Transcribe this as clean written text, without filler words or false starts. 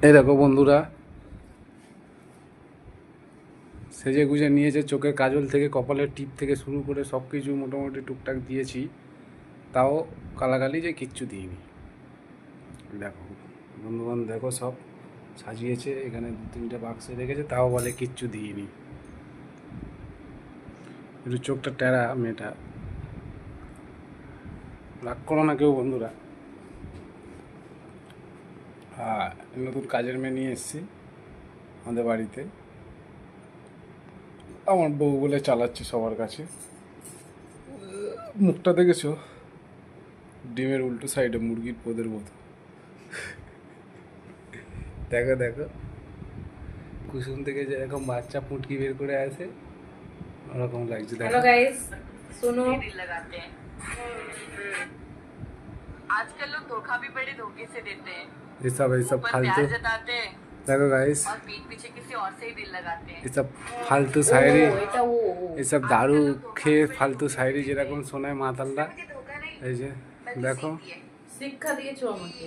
এই দেখো বন্ধুরা, সেজে গুজে নিয়েছে। চোখের কাজল থেকে কপালের টিপ থেকে শুরু করে সব কিছু মোটামুটি টুকটাক দিয়েছি, তাও কালাকালি যে কিচ্ছু দিইনি। দেখো বন্ধুবান্ধব, দেখো সব সাজিয়েছে, এখানে 2-3টে বাক্সে রেখেছে, তাও বলে কিচ্ছু দিইনি। একটু চোখটা টেরা মেয়েটা, রাগ করো না কেউ বন্ধুরা। হ্যাঁ, নতুন কাজের মেয়ে নিয়ে এসেছি আমাদের বাড়িতে, আমার বউ বলে চালাচ্ছে সবার কাছে। মুখটা দেখেছো? ডিমের উল্টো সাইডে মুরগির পোদের মতো। দেখো দেখো, কুসুম থেকে যেরকম বাচ্চা পুটকি বের করে আসে ওরকম লাগছে। দেখো हेलो गाइस, सुनो। दिल लगाते हैं। आजकल लोग धोखा भी बड़े धोखे से देते हैं। ये सब ऊपर फालतू, प्यार जताते हैं देखो गाइस, और पीठ पीछे किसी और से ही दिल लगाते हैं। ये सब फालतू शायरी, এটা ও ये सब दारू খেয়ে ফালতু শায়রি যেরকম শোনায় মাতালরা, এই যে দেখো। শিক্ষা দিয়েছো আমাকে।